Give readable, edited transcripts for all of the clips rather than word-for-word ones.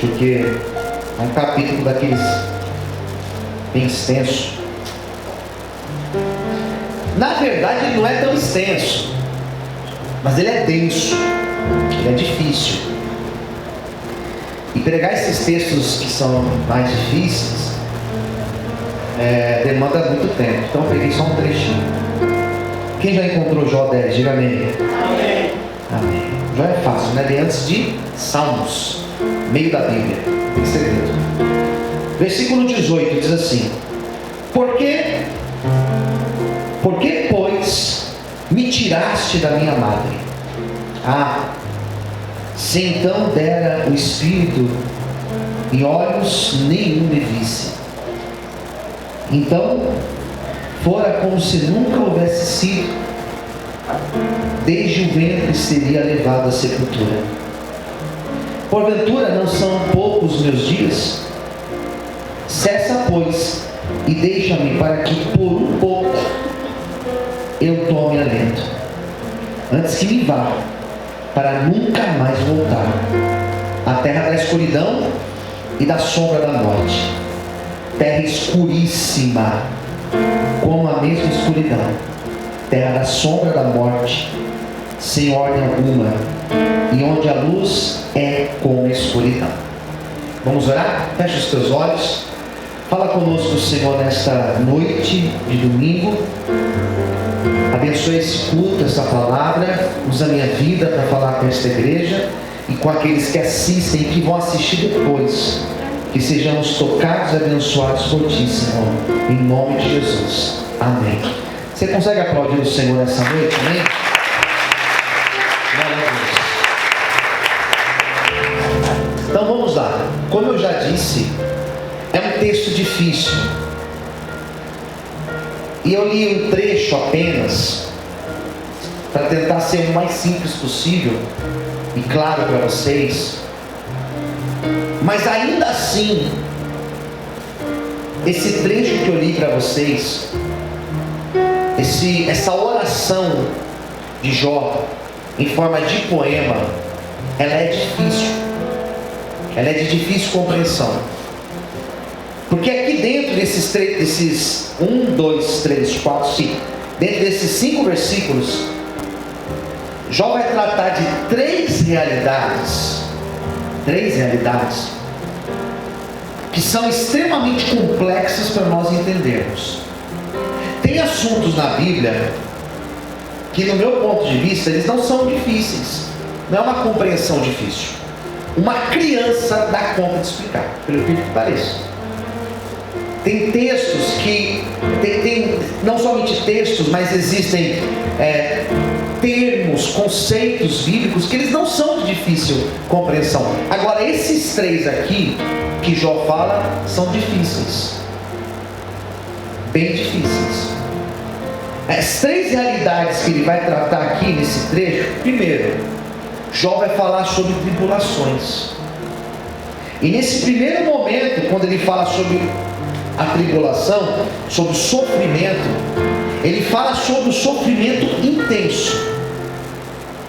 porque é um capítulo daqueles bem extenso. Na verdade, ele não é tão extenso, mas ele é denso, ele é difícil. E pregar esses textos que são mais difíceis demanda muito tempo. Então eu peguei só um trechinho. Quem já encontrou Jó 10? Diga amém. Amém. Amém. Jó é fácil, né? Ele é antes de Salmos, meio da Bíblia, tem segredo. Versículo 18 diz assim: Por que, pois, me tiraste da minha madre? Se então dera o Espírito e olhos nenhum me visse, então fora como se nunca houvesse sido, desde o ventre seria levado à sepultura. Porventura não são poucos os meus dias? Cessa, pois, e deixa-me para que por um pouco eu tome alento, antes que me vá, para nunca mais voltar à terra da escuridão e da sombra da morte, terra escuríssima, como a mesma escuridão, terra da sombra da morte, sem ordem alguma, e onde a luz é como a escuridão. Vamos orar? Feche os teus olhos. Fala conosco, Senhor, nesta noite de domingo. Abençoe esse culto, essa palavra. Usa a minha vida para falar com esta igreja e com aqueles que assistem e que vão assistir depois. Que sejamos tocados e abençoados por Ti, Senhor, em nome de Jesus. Amém. Você consegue aplaudir o Senhor nessa noite? Amém? Glória a Deus. Então vamos lá. Como eu já disse, é um texto difícil. E eu li um trecho apenas para tentar ser o mais simples possível e claro para vocês. Mas ainda assim, esse trecho que eu li para vocês, essa oração de Jó em forma de poema, ela é difícil. Ela é de difícil compreensão. Porque aqui dentro desses 1, 2, 3, 4, 5, dentro desses 5 versículos, Jó vai tratar de três realidades que são extremamente complexas para nós entendermos. Tem assuntos na Bíblia que, no meu ponto de vista, eles não são difíceis, não é uma compreensão difícil. Uma criança dá conta de explicar, pelo que pareça. Tem textos que tem não somente textos, mas existem termos, conceitos bíblicos que eles não são de difícil compreensão. Agora, esses três aqui que Jó fala são difíceis, bem difíceis. As três realidades que ele vai tratar aqui nesse trecho: primeiro, Jó vai falar sobre tribulações. E nesse primeiro momento, quando ele fala sobre a tribulação, sobre o sofrimento, ele fala sobre o sofrimento intenso.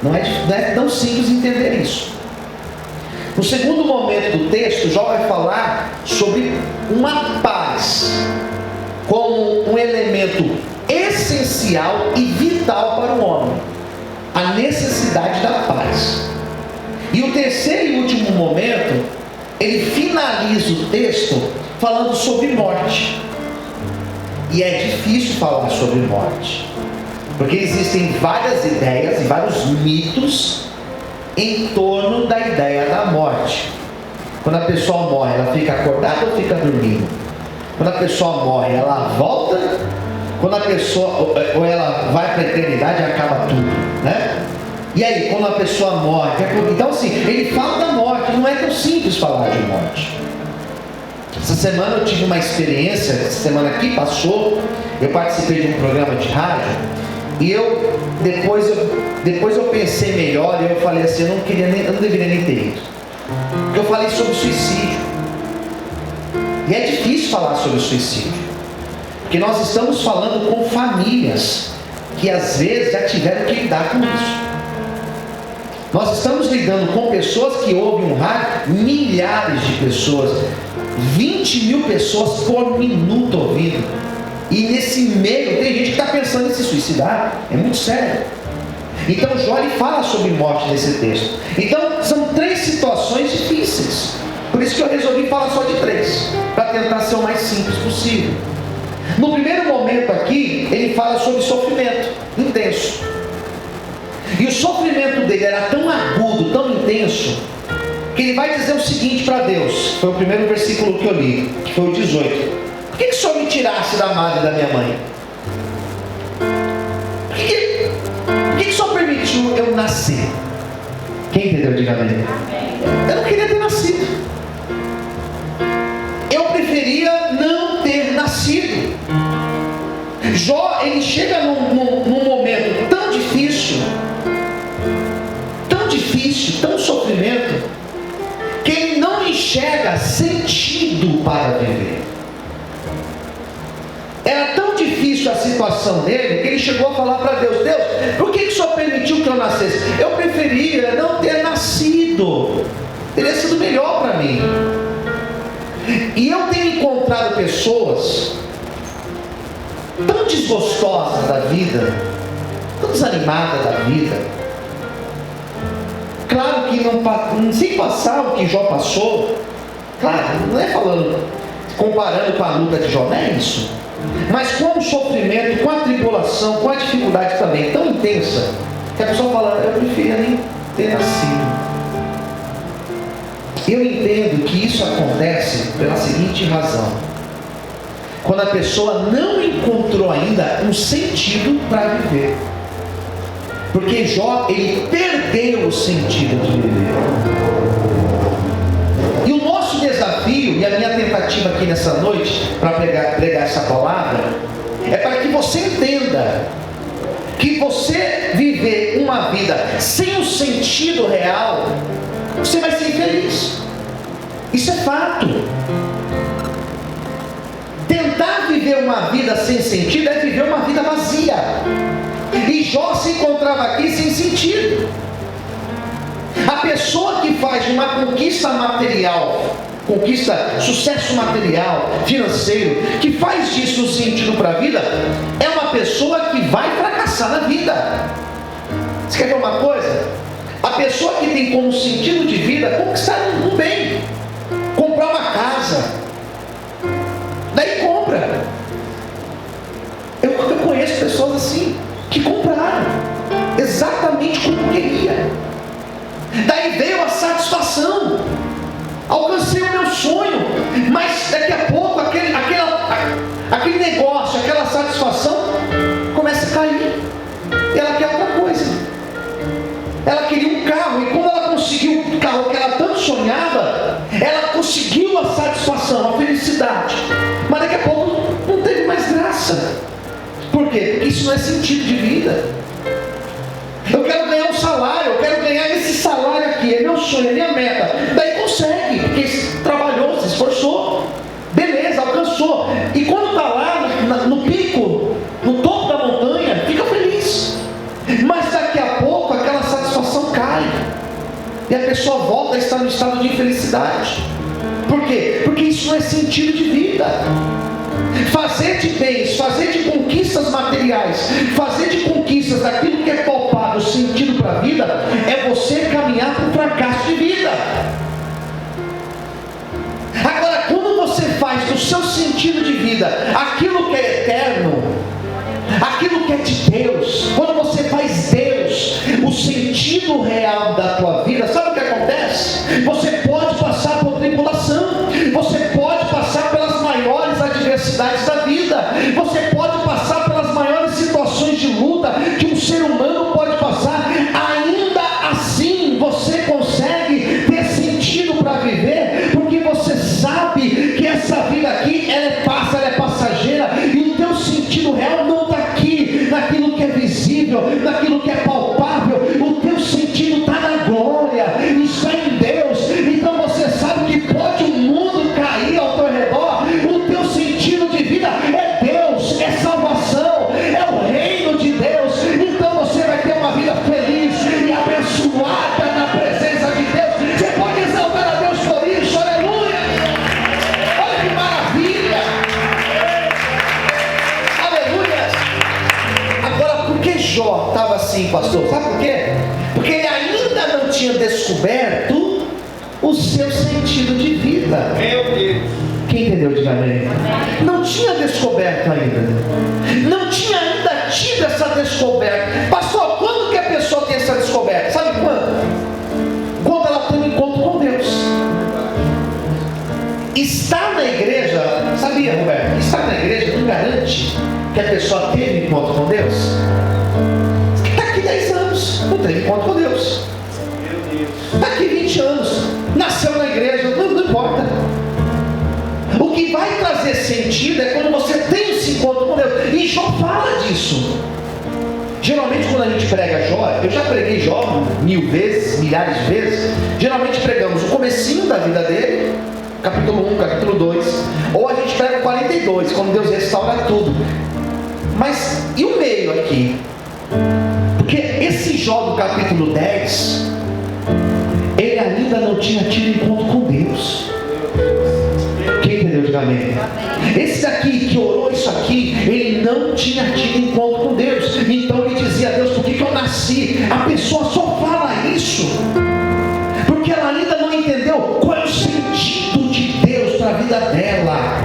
Não é tão simples entender isso. No segundo momento do texto, Jó vai falar sobre uma paz como um elemento essencial e vital para o homem, a necessidade da paz. E o terceiro e último momento, ele finaliza o texto falando sobre morte. E é difícil falar sobre morte, porque existem várias ideias e vários mitos em torno da ideia da morte. Quando a pessoa morre, ela fica acordada ou fica dormindo? Quando a pessoa morre, ela volta? Quando a pessoa, ou ela vai para a eternidade e acaba tudo, né? E aí, quando a pessoa morre? Então assim, ele fala da morte. Não é tão simples falar de morte. Essa semana eu tive uma experiência, essa semana que passou, eu participei de um programa de rádio, e depois eu pensei melhor, e eu falei assim, eu não deveria nem ter ido. Porque eu falei sobre suicídio. E é difícil falar sobre suicídio, porque nós estamos falando com famílias que às vezes já tiveram que lidar com isso. Nós estamos lidando com pessoas que ouvem um rádio, milhares de pessoas, 20 mil pessoas por minuto ouvindo. E nesse meio tem gente que está pensando em se suicidar. É muito sério. Então Jó ele fala sobre morte nesse texto. Então são 3 situações difíceis. Por isso que eu resolvi falar só de 3, para tentar ser o mais simples possível. No primeiro momento aqui, ele fala sobre sofrimento intenso. E o sofrimento dele era tão agudo, tão intenso, que ele vai dizer o seguinte para Deus. Foi o primeiro versículo que eu li, que foi o 18. Por que o Senhor me tirasse da madre da minha mãe? Por que o Senhor permitiu eu nascer? Quem entendeu? Diga amém. Eu não queria ter nascido. Eu preferia não ter nascido. Jó, ele chega num momento tão difícil, tão sofrimento, que ele não enxerga sentido para viver. Era tão difícil a situação dele, que ele chegou a falar para Deus: Deus, por que o Senhor permitiu que eu nascesse? Eu preferia não ter nascido, teria sido melhor para mim. E eu tenho encontrado pessoas tão desgostosas da vida, tão desanimadas da vida. Claro que não, sem passar o que Jó passou, claro, não é comparando com a luta de Jó, não é isso. Mas com o sofrimento, com a tribulação, com a dificuldade também tão intensa, que a pessoa fala: eu preferia nem ter nascido. Eu entendo que isso acontece pela seguinte razão: quando a pessoa não encontrou ainda um sentido para viver. Porque Jó, ele perdeu o sentido de viver. E o nosso desafio, e a minha tentativa aqui nessa noite, para pregar essa palavra, é para que você entenda que você viver uma vida sem o sentido real, você vai ser infeliz. Isso é fato. Tentar viver uma vida sem sentido é viver uma vida vazia. E Jó se encontrava aqui sem sentido. A pessoa que faz uma conquista material, sucesso material, financeiro, que faz disso um sentido para a vida, é uma pessoa que vai fracassar na vida. Você quer ver uma coisa? A pessoa que tem como sentido de vida conquistar um bem, comprar uma casa, daí compra. Eu conheço pessoas assim, que compraram exatamente como queria. Daí veio a satisfação, alcancei o meu sonho, mas daqui a pouco aquele negócio, aquela satisfação começa a cair, e ela quer outra coisa. Ela queria um carro, e quando ela conseguiu o carro que ela tanto sonhava, ela conseguiu a satisfação, a felicidade, mas daqui a pouco não teve mais graça. Por quê? Porque isso não é sentido de vida. Eu quero ganhar um salário, eu quero ganhar esse salário aqui, é meu sonho, é minha meta. Daí consegue, porque trabalhou, se esforçou, beleza, alcançou. E quando está lá no pico, no topo da montanha, fica feliz. Mas daqui a pouco aquela satisfação cai, e a pessoa volta a estar no estado de infelicidade. Por quê? Porque isso não é sentido de vida. Fazer de bens, fazer de conquistas materiais, fazer de conquistas daquilo que é palpável, sentido para a vida, é você caminhar para o fracasso de vida. Agora, quando você faz do seu sentido de vida aquilo que é eterno, aquilo que é de Deus, quando você faz Deus o sentido real da tua vida, sabe o que acontece? Você pode passar por tribulação, você pode passar pelas maiores adversidades da vida, você pode passar pelas maiores situações de luta que um ser humano pode passar. Ainda assim você consegue ter sentido para viver, porque você sabe que essa vida aqui ela é passageira, e o teu sentido real não está aqui naquilo que é visível, naquilo que é palpável. O teu sentido está na glória, está em Deus. Então você sabe que pode o mundo cair ao teu redor, o teu sentido de vida é Deus, é salvação, é o reino de Deus. Então você vai assim, pastor, sabe por quê? Porque ele ainda não tinha descoberto o seu sentido de vida. Meu Deus. Quem entendeu, diga amém. Não tinha descoberto ainda. Não tinha ainda tido essa descoberta. Pastor, quando que a pessoa tem essa descoberta? Sabe quando? Quando ela tem um encontro com Deus. Estar na igreja, sabia, Roberto? Estar na igreja não garante que a pessoa teve encontro com Deus. Está aqui 10 anos, não teve encontro com Deus. Está aqui 20 anos, nasceu na igreja, não importa. O que vai trazer sentido é quando você tem esse encontro com Deus. E Jó fala disso. Geralmente quando a gente prega Jó, eu já preguei Jó 1000 vezes, milhares de vezes. Geralmente pregamos o comecinho da vida dele, capítulo 1, capítulo 2, ou a gente prega 42, quando Deus restaura tudo. Mas e o meio aqui? Porque esse Jó do capítulo 10, ele ainda não tinha tido encontro com Deus. Quem entendeu? Diga amém. Esse daqui que orou isso aqui, ele não tinha tido encontro com Deus. Então ele dizia a Deus, por que eu nasci? A pessoa só fala isso porque ela ainda não entendeu qual é o sentido de Deus para a vida dela.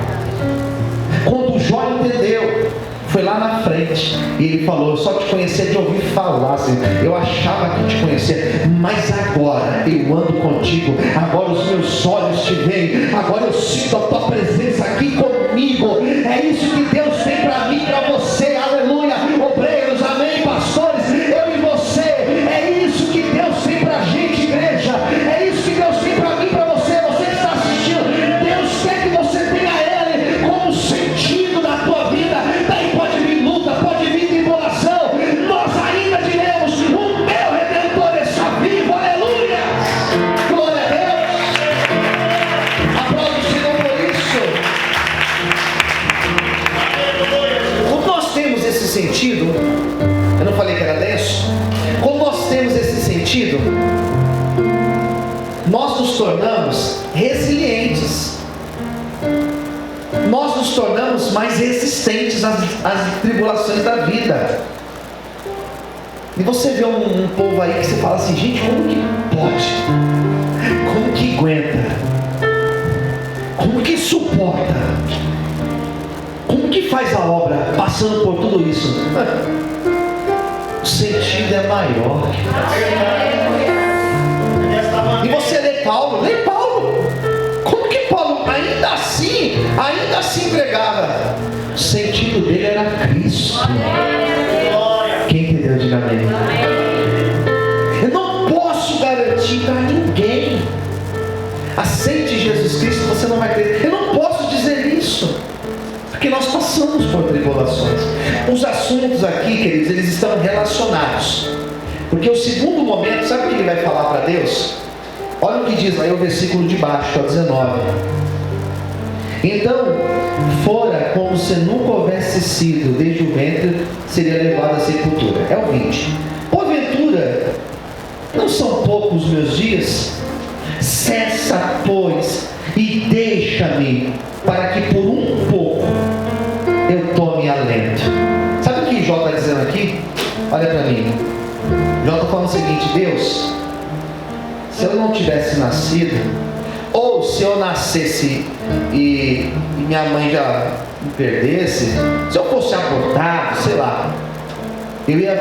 Quando Jó entendeu, foi lá na frente e ele falou, eu só te conhecia de ouvir falar, assim, eu achava que te conhecia, mas agora eu ando contigo, agora os meus olhos te veem, agora eu sinto a tua presença aqui comigo. É isso que Deus tem para mim, para você, aleluia, obreiros, amém, pastores, eu e você, é isso que Deus tem para a gente, igreja, é isso que Deus tem para mim, para você, você que está assistindo. Deus quer que você tenha Ele como sentido da tua vida. Daí pode vir luta, pode vir tribulação, nós ainda diremos, o meu Redentor está vivo, aleluia, glória a Deus. Aplaude o Senhor por isso. Quando nós temos esse sentido, eu não falei que era denso, quando nós temos esse sentido, nós nos tornamos resilientes, nós nos tornamos mais resistentes às tribulações da vida. E você vê um povo aí que você fala assim, gente, como que pode? Como que aguenta? Como que suporta? Como que faz a obra passando por tudo isso? O sentido é maior. E você lê Paulo, como que Paulo ainda assim pregava? O sentido dele era Cristo. Quem entendeu, diga amém. Eu não posso garantir para ninguém, aceite Jesus Cristo, você não vai crer. Eu não posso dizer isso, porque nós passamos por tribulações. Os assuntos aqui, queridos, eles estão relacionados. Porque o segundo momento, sabe o que ele vai falar para Deus? Olha o que diz aí o versículo de baixo, 19. Então, fora como se nunca houvesse sido, desde o ventre, seria levado à sepultura. É o 20. Porventura, não são poucos os meus dias? Cessa, pois, e deixa-me, para que por um pouco eu tome alento. Sabe o que Jó está dizendo aqui? Olha para mim. Jó está falando o seguinte, Deus, se eu não tivesse nascido, ou se eu nascesse e minha mãe já me perdesse, se eu fosse abortado, sei lá, eu ia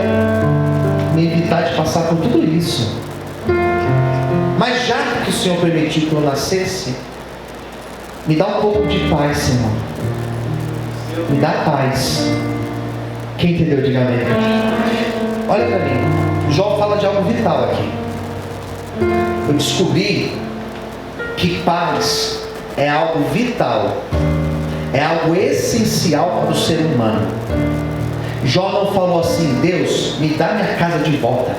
me evitar de passar por tudo isso. Mas já que o Senhor permitiu que eu nascesse, me dá um pouco de paz, Senhor. Me dá paz. Quem entendeu, diga amém. Olha para mim, Jó fala de algo vital aqui. Eu descobri que paz é algo vital, é algo essencial para o ser humano. Jó não falou assim, Deus, me dá minha casa de volta.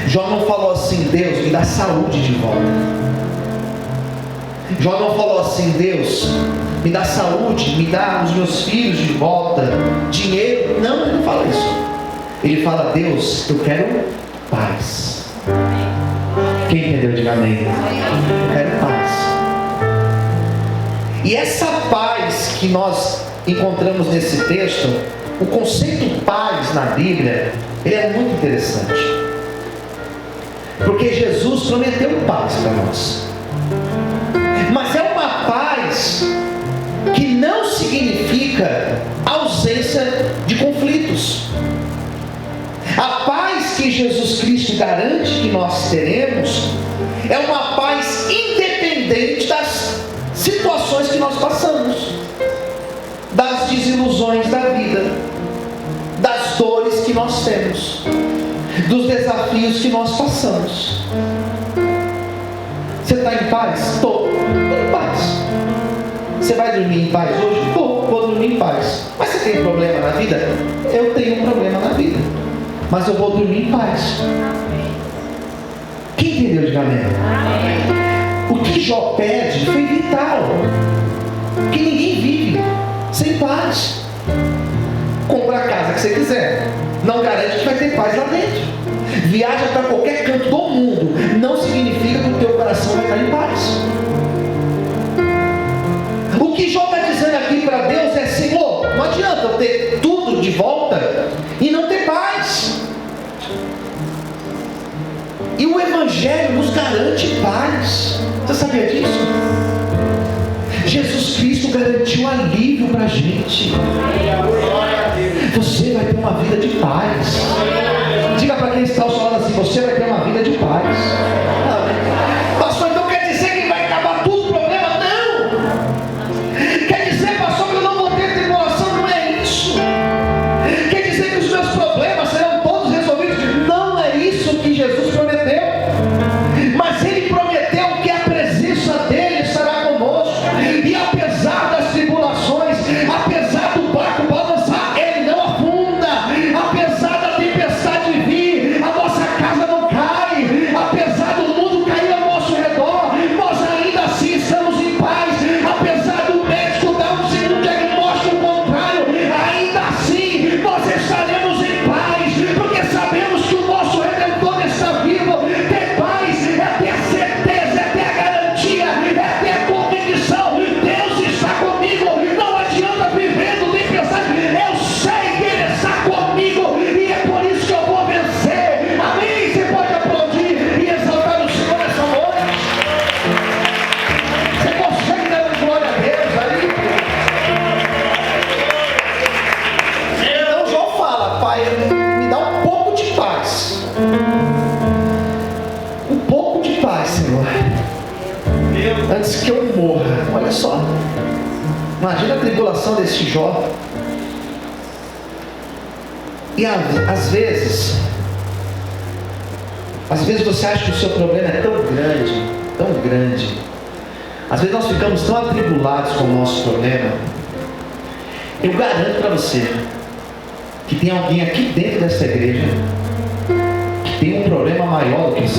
Jó não falou assim, Deus, me dá saúde de volta. Jó não falou assim, Deus, me dá saúde, me dá os meus filhos de volta, dinheiro. Não, ele não fala isso. Ele fala, Deus, eu quero paz. Quem entendeu, diga amém. Eu quero paz. E essa paz que nós encontramos nesse texto, o conceito paz paz na Bíblia, ele é muito interessante. Porque Jesus prometeu paz para nós. Mas é uma paz que não significa ausência de conflitos. A paz que Jesus Cristo garante que nós teremos é uma paz independente das situações que nós passamos, das desilusões da vida, das dores que nós temos, dos desafios que nós passamos. Você está em paz? Estou em paz. Você vai dormir em paz hoje? Vou dormir em paz. Mas você tem um problema na vida? Eu tenho um problema na vida, mas eu vou dormir em paz. Quem entendeu? Diga amém. O que Jó pede foi vital, que ninguém vive sem paz. Compra a casa que você quiser, não garante que vai ter paz lá dentro. Viaja para qualquer canto do mundo, não significa que o teu coração vai estar em paz. O que Jó está dizendo aqui para Deus é: Senhor, não adianta eu ter tudo de volta e não ter paz. E o Evangelho nos garante paz. Você sabia disso? Jesus Cristo garantiu alívio para a gente. Você vai ter uma vida de paz. Diga para quem está ao seu lado assim: você vai ter uma vida de paz. Pastor, então quer dizer que vai acabar tudo o problema? Não. Quer dizer, pastor, que eu não vou ter tribulação? Não é isso. Quer dizer que os meus problemas serão todos resolvidos? Não é isso que Jesus prometeu. Mas Ele prometeu que a presença dEle estará conosco. E apesar das tribulações, apesar do barco balançar, Ele não afunda. Apesar da tempestade vir, a nossa casa não cai. Apesar do mundo cair ao nosso redor, nós ainda assim estamos em paz. Apesar do médico dar um diagnóstico contrário, ainda assim nós estaremos em paz, porque sabemos que o nosso Redentor está vivo. Ter paz é ter certeza, é ter a garantia, é ter a convicção: Deus está comigo. Não adianta viver no tempestade, eu sei que Ele está comigo, e é por isso que eu vou vencer. Amém? Você pode aplaudir e exaltar o Senhor nessa noite? Você consegue dar uma glória a Deus aí? Então Jó fala: Pai, me dá um pouco de paz. Um pouco de paz, Senhor, antes que eu morra. Olha só, imagina a tribulação desse Jó. E às vezes você acha que o seu problema é tão grande. Às vezes nós ficamos tão atribulados com o nosso problema. Eu garanto para você que tem alguém aqui dentro dessa igreja que tem um problema maior do que esse.